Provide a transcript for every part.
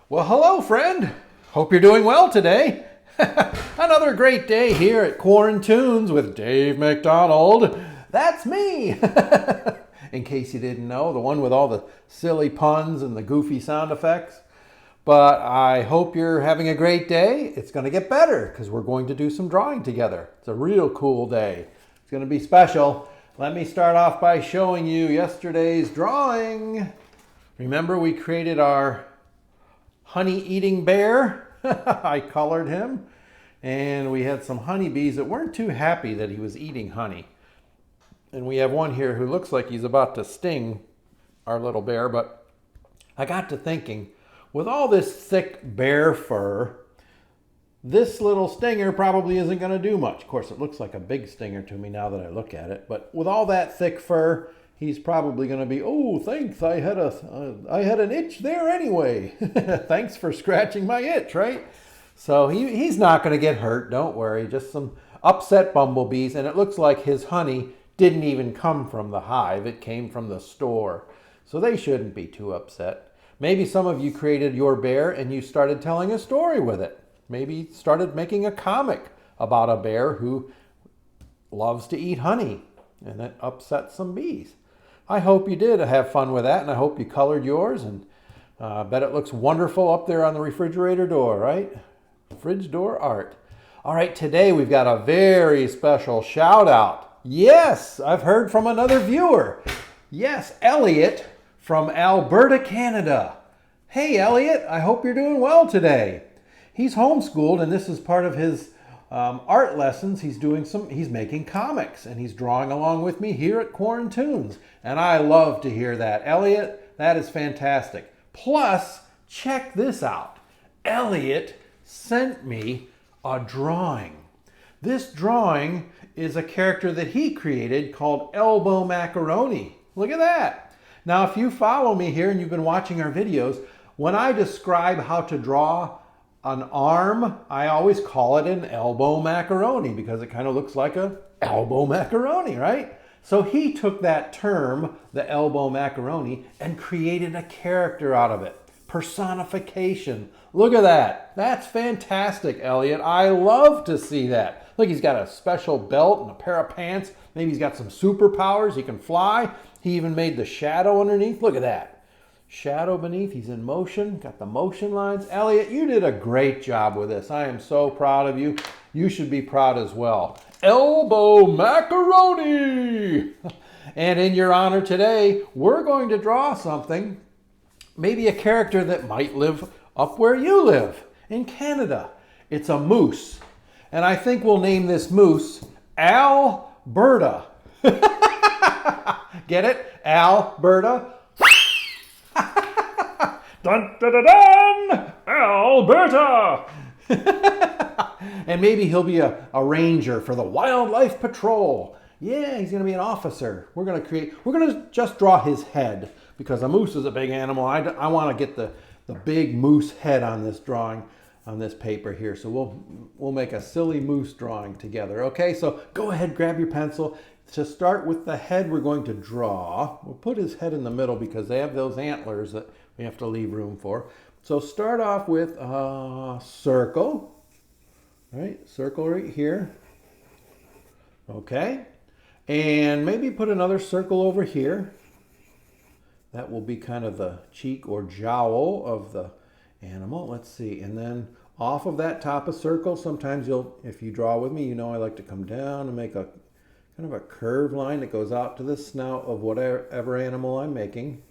Well, hello, friend. Hope you're doing well today. Another great day here at Quarantoons with Dave McDonald. That's me. In case you didn't know, the one with all the silly puns and the goofy sound effects. But I hope you're having a great day. It's going to get better because we're going to do some drawing together. It's a real cool day. It's going to be special. Let me start off by showing you yesterday's drawing. Remember, we created our honey-eating bear. I colored him. And we had some honeybees that weren't too happy that he was eating honey. And we have one here who looks like he's about to sting our little bear. But I got to thinking, with all this thick bear fur, this little stinger probably isn't going to do much. Of course, it looks like a big stinger to me now that I look at it. But with all that thick fur, he's probably going to be, oh, thanks, I had an itch there anyway. Thanks for scratching my itch, right? So he's not going to get hurt, don't worry. Just some upset bumblebees, and it looks like his honey didn't even come from the hive. It came from the store. So they shouldn't be too upset. Maybe some of you created your bear and you started telling a story with it. Maybe started making a comic about a bear who loves to eat honey and it upset some bees. I hope you did have fun with that, and I hope you colored yours, and I bet it looks wonderful up there on the refrigerator door, right? Fridge door art. All right, today we've got a very special shout out. Yes, I've heard from another viewer. Yes, Elliot from Alberta, Canada. Hey, Elliot, I hope you're doing well today. He's homeschooled, and this is part of his art lessons. He's making comics, and he's drawing along with me here at Quarantoons. And I love to hear that. Elliot, that is fantastic. Plus, check this out. Elliot sent me a drawing. This drawing is a character that he created called Elbow Macaroni. Look at that. Now, if you follow me here and you've been watching our videos, when I describe how to draw an arm, I always call it an elbow macaroni because it kind of looks like a elbow macaroni, right? So he took that term, the elbow macaroni, and created a character out of it. Personification. Look at that. That's fantastic, Elliot. I love to see that. Look, he's got a special belt and a pair of pants. Maybe he's got some superpowers. He can fly. He even made the shadow underneath. Look at that. Shadow beneath. He's in motion. Got the motion lines. Elliot, you did a great job with this. I am so proud of you. You should be proud as well. Elbow macaroni! And in your honor today, we're going to draw something, maybe a character that might live up where you live, in Canada. It's a moose. And I think we'll name this moose Alberta. Get it? Alberta. Dun, dun, dun, dun! Alberta! And maybe he'll be a ranger for the Wildlife Patrol. Yeah, he's going to be an officer. We're going to just draw his head because a moose is a big animal. I want to get the big moose head on this drawing, on this paper here. So we'll make a silly moose drawing together. Okay, so go ahead, grab your pencil. To start with the head we're going to draw, we'll put his head in the middle because they have those antlers that we have to leave room for. So start off with a circle, right? Circle right here. Okay. And maybe put another circle over here. That will be kind of the cheek or jowl of the animal. Let's see. And then off of that top of circle, sometimes if you draw with me, you know I like to come down and make a kind of a curved line that goes out to the snout of whatever animal I'm making.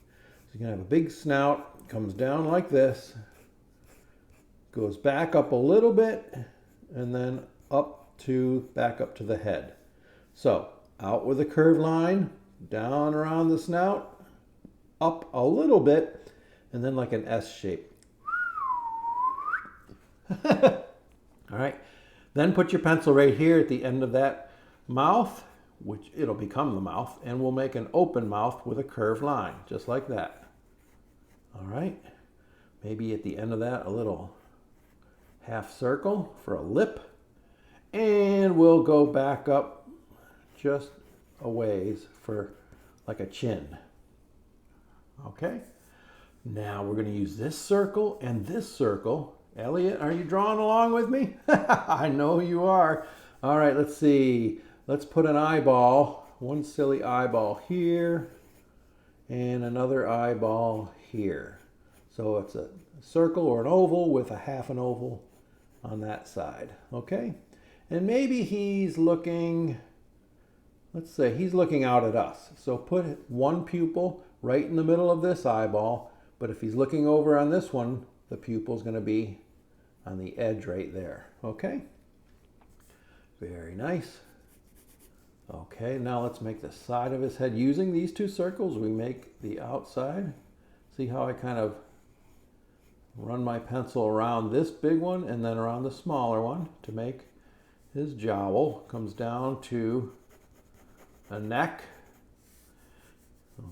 So you can have a big snout, comes down like this, goes back up a little bit, and then back up to the head. So out with a curved line, down around the snout, up a little bit, and then like an S shape. All right. Then put your pencil right here at the end of that mouth, which it'll become the mouth, and we'll make an open mouth with a curved line, just like that. All right. Maybe at the end of that, a little half circle for a lip. And we'll go back up just a ways for like a chin. Okay. Now we're going to use this circle and this circle. Elliot, are you drawing along with me? I know you are. All right, let's see. Let's put an eyeball, one silly eyeball here, and another eyeball here. So it's a circle or an oval with a half an oval on that side, okay? And maybe he's looking, let's say he's looking out at us. So put one pupil right in the middle of this eyeball, but if he's looking over on this one, the pupil's going to be on the edge right there, okay? Very nice. Okay, now let's make the side of his head. Using these two circles, we make the outside. See how I kind of run my pencil around this big one and then around the smaller one to make his jowl. Comes down to a neck.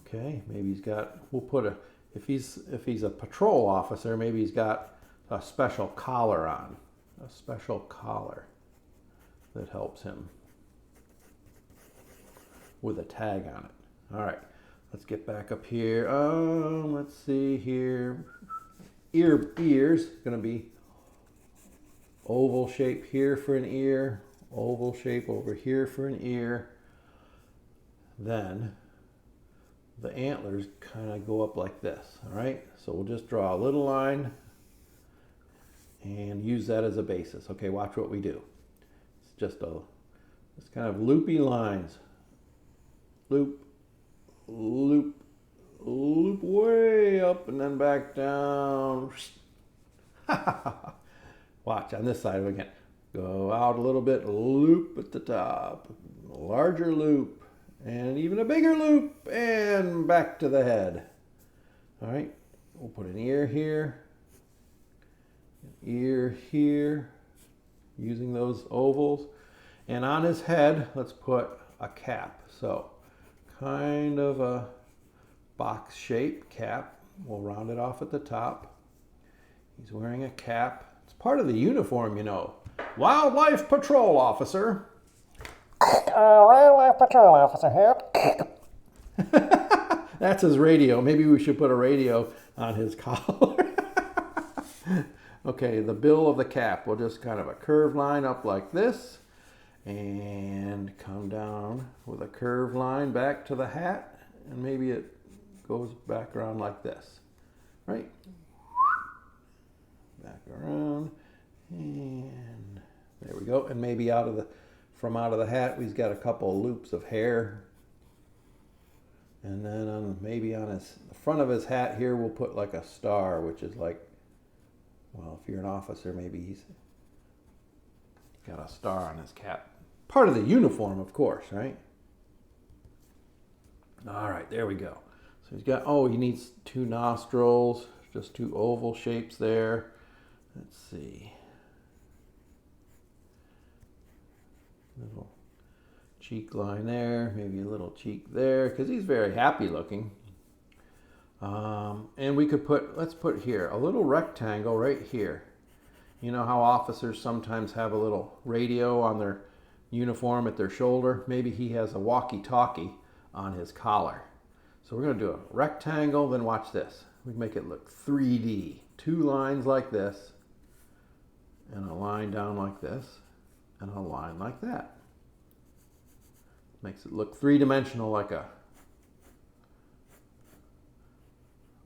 Okay, maybe he's got, we'll put a, if he's a patrol officer, maybe he's got a special collar on. A special collar that helps him with a tag on it. All right, let's get back up here. Let's see here. Ears gonna be oval shape here for an ear, oval shape over here for an ear. Then the antlers kind of go up like this. All right, so we'll just draw a little line and use that as a basis. Okay, watch what we do. It's just kind of loopy lines. Loop, loop, loop way up and then back down. Watch on this side again. Go out a little bit, loop at the top, larger loop, and even a bigger loop, and back to the head. All right, we'll put an ear here, an ear here, using those ovals. And on his head, let's put a cap. So kind of a box shape cap. We'll round it off at the top. He's wearing a cap. It's part of the uniform, you know. Wildlife Patrol Officer. Wildlife Patrol Officer here. That's his radio. Maybe we should put a radio on his collar. Okay, the bill of the cap. We'll just kind of a curved line up like this and come down with a curved line back to the hat, and maybe it goes back around like this, right? Back around, and there we go. And maybe from out of the hat, we've got a couple of loops of hair. And then maybe on the front of his hat here, we'll put like a star, which is like, well, if you're an officer, maybe he's got a star on his cap. Part of the uniform, of course, right? All right, there we go. So he's got, he needs two nostrils, just two oval shapes there. Let's see. Little cheek line there, maybe a little cheek there, because he's very happy looking. And we could let's put here a little rectangle right here. You know how officers sometimes have a little radio on their uniform at their shoulder? Maybe he has a walkie-talkie on his collar. So we're going to do a rectangle, then watch this. We make it look 3D. Two lines like this, and a line down like this, and a line like that. Makes it look three-dimensional, like a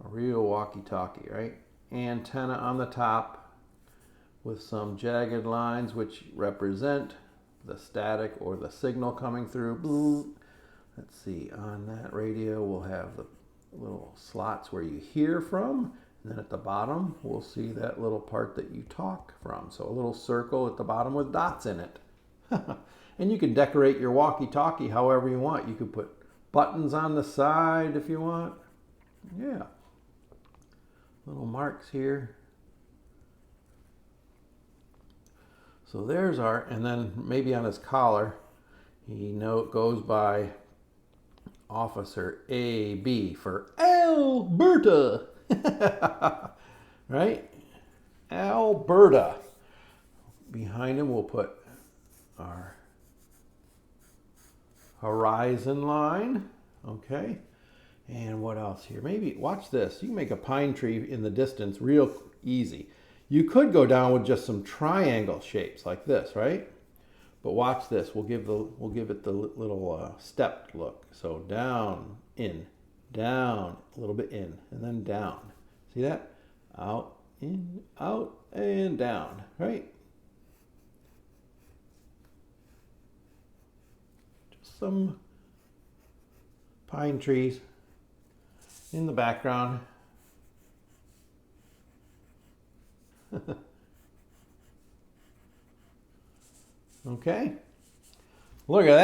real walkie-talkie, right? Antenna on the top with some jagged lines which represent the static or the signal coming through. Let's see, on that radio we'll have the little slots where you hear from, and then at the bottom we'll see that little part that you talk from. So a little circle at the bottom with dots in it. And you can decorate your walkie-talkie however you want. You could put buttons on the side if you want. Yeah. Little marks here. So there's and then maybe on his collar, he goes by Officer AB for Alberta. Right? Alberta. Behind him we'll put our horizon line. Okay. And what else here? Maybe, watch this. You can make a pine tree in the distance real easy. You could go down with just some triangle shapes like this, right? But watch this. We'll give it the little stepped look. So down, in, down, a little bit in, and then down. See that? Out, in, out, and down, right? Just some pine trees in the background. Okay. Look at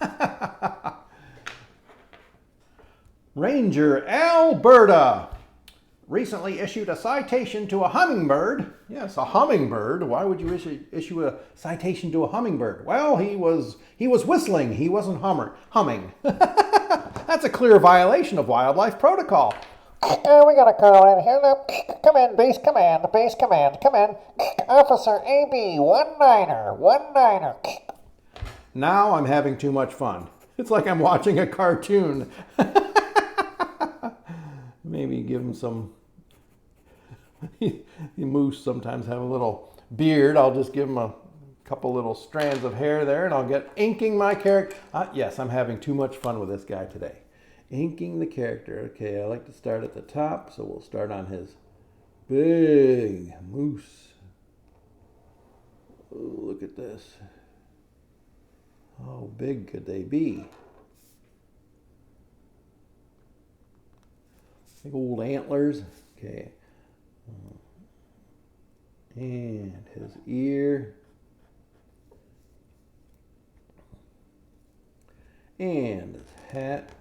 that. Ranger Alberta recently issued a citation to a hummingbird. Yes, a hummingbird. Why would you issue a citation to a hummingbird? Well, he was whistling. He wasn't humming. That's a clear violation of wildlife protocol. We got a call in here. Now, come in, base command, come in. Officer AB, 19er. Now I'm having too much fun. It's like I'm watching a cartoon. Maybe give him some... Moose sometimes have a little beard. I'll just give him a couple little strands of hair there and I'll get inking my character. Yes, I'm having too much fun with this guy today. Inking the character. Okay, I like to start at the top, so we'll start on his big moose. Oh, look at this. How big could they be? Big old antlers. Okay. And his ear. And his hat.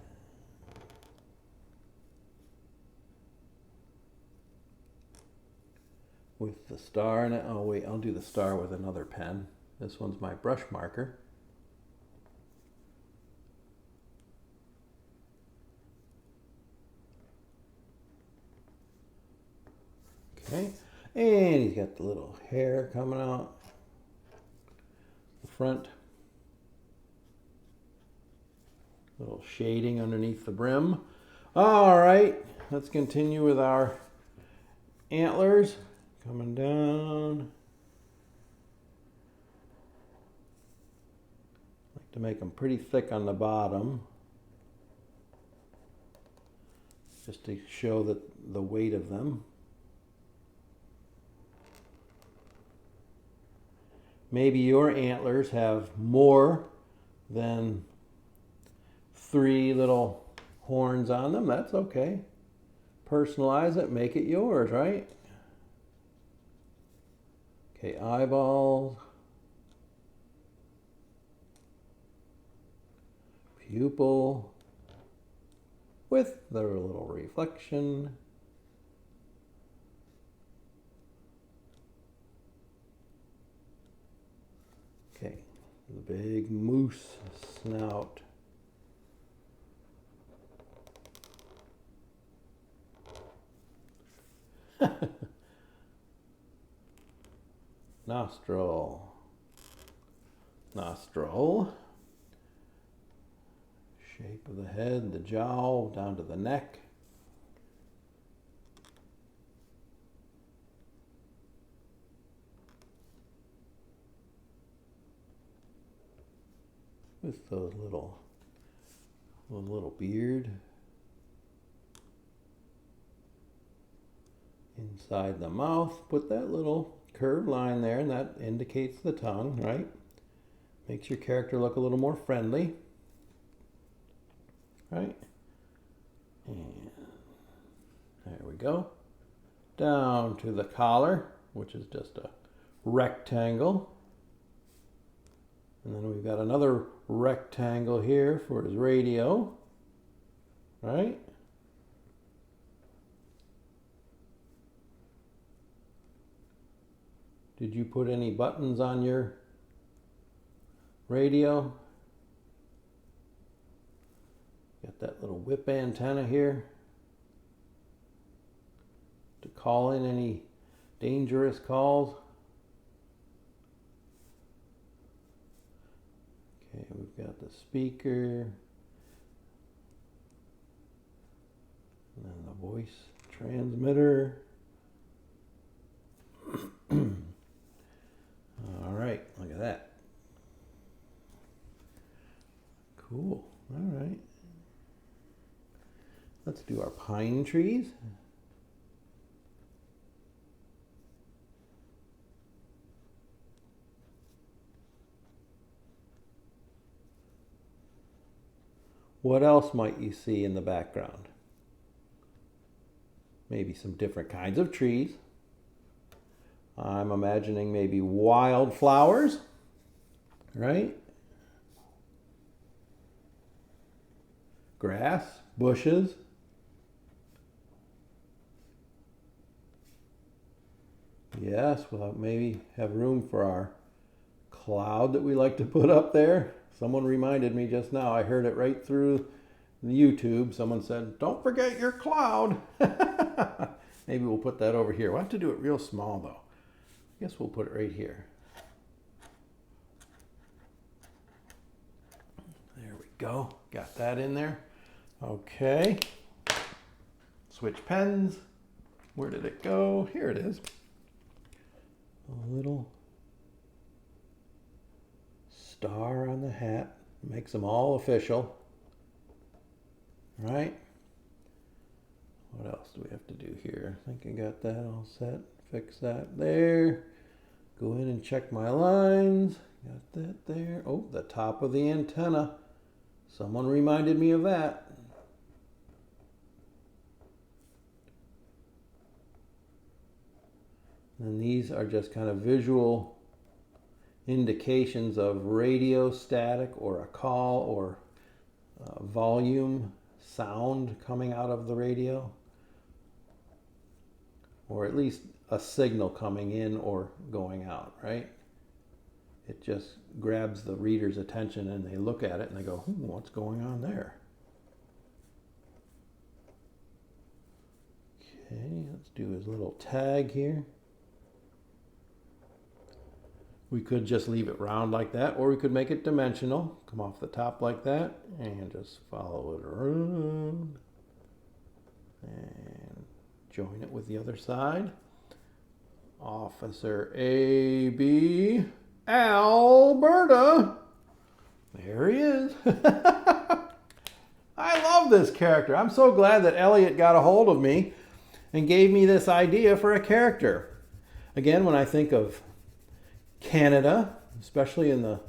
With the star in it. Oh wait, I'll do the star with another pen. This one's my brush marker. Okay, and he's got the little hair coming out the front. Little shading underneath the brim. All right, let's continue with our antlers. Coming down. Like to make them pretty thick on the bottom. Just to show that the weight of them. Maybe your antlers have more than 3 little horns on them. That's okay. Personalize it, make it yours, right? Okay, eyeballs, pupil with their little reflection. Okay, the big moose snout. Nostril. Shape of the head, the jowl, down to the neck. With the little beard. Inside the mouth, put that little curved line there, and that indicates the tongue, right? Makes your character look a little more friendly, right? And there we go. Down to the collar, which is just a rectangle. And then we've got another rectangle here for his radio, right? Did you put any buttons on your radio? Got that little whip antenna here to call in any dangerous calls. Okay, we've got the speaker. voice transmitter. All right, look at that. Cool. All right. Let's do our pine trees. What else might you see in the background? Maybe some different kinds of trees. I'm imagining maybe wildflowers, right? Grass, bushes. Yes, we'll maybe have room for our cloud that we like to put up there. Someone reminded me just now, I heard it right through the YouTube. Someone said, don't forget your cloud. Maybe we'll put that over here. We'll have to do it real small though. I guess we'll put it right here. There we go. Got that in there. Okay. Switch pens. Where did it go? Here it is. A little star on the hat. Makes them all official. Right? What else do we have to do here? I think I got that all set. Fix that there. Go in and check my lines. Got that there. Oh, the top of the antenna. Someone reminded me of that. And these are just kind of visual indications of radio static or a call or volume sound coming out of the radio. Or at least a signal coming in or going out, right? It just grabs the reader's attention and they look at it and they go, what's going on there? Okay, let's do his little tag here. We could just leave it round like that, or we could make it dimensional. Come off the top like that and just follow it around. And join it with the other side. Officer A.B. Alberta. There he is. I love this character. I'm so glad that Elliot got a hold of me and gave me this idea for a character. Again, when I think of Canada, especially in the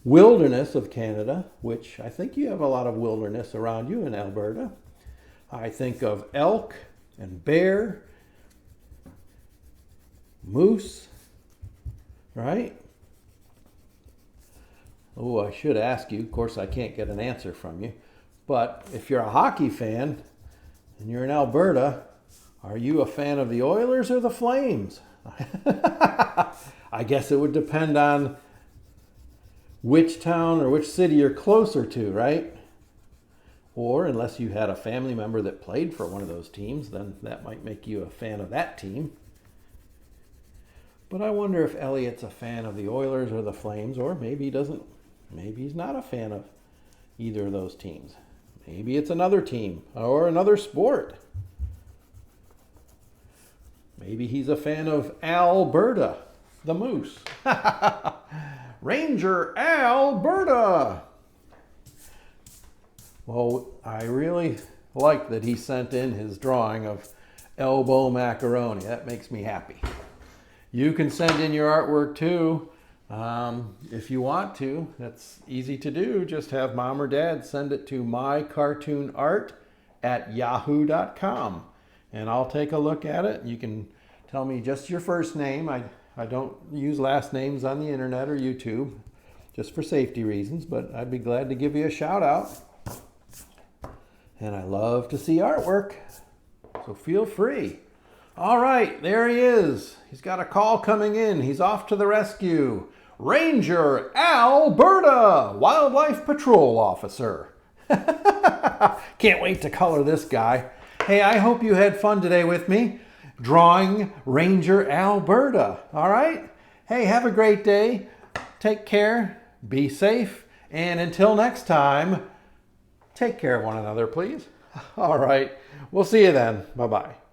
wilderness of Canada, which I think you have a lot of wilderness around you in Alberta, I think of elk and bear, moose, right? Oh, I should ask you. Of course, I can't get an answer from you. But if you're a hockey fan and you're in Alberta, are you a fan of the Oilers or the Flames? I guess it would depend on which town or which city you're closer to, right? Or unless you had a family member that played for one of those teams, then that might make you a fan of that team. But I wonder if Elliot's a fan of the Oilers or the Flames, or maybe he doesn't. Maybe he's not a fan of either of those teams. Maybe it's another team or another sport. Maybe he's a fan of Alberta, the moose. Ranger Alberta. Well, I really like that he sent in his drawing of elbow macaroni. That makes me happy. You can send in your artwork too. If you want to, that's easy to do. Just have mom or dad send it to mycartoonart@yahoo.com and I'll take a look at it. You can tell me just your first name. I don't use last names on the internet or YouTube just for safety reasons, but I'd be glad to give you a shout out. And I love to see artwork, so feel free. All right, there he is. He's got a call coming in. He's off to the rescue. Ranger Alberta, Wildlife Patrol Officer. Can't wait to color this guy. Hey, I hope you had fun today with me, drawing Ranger Alberta. All right? Hey, have a great day. Take care. Be safe. And until next time, take care of one another, please. All right. We'll see you then. Bye-bye.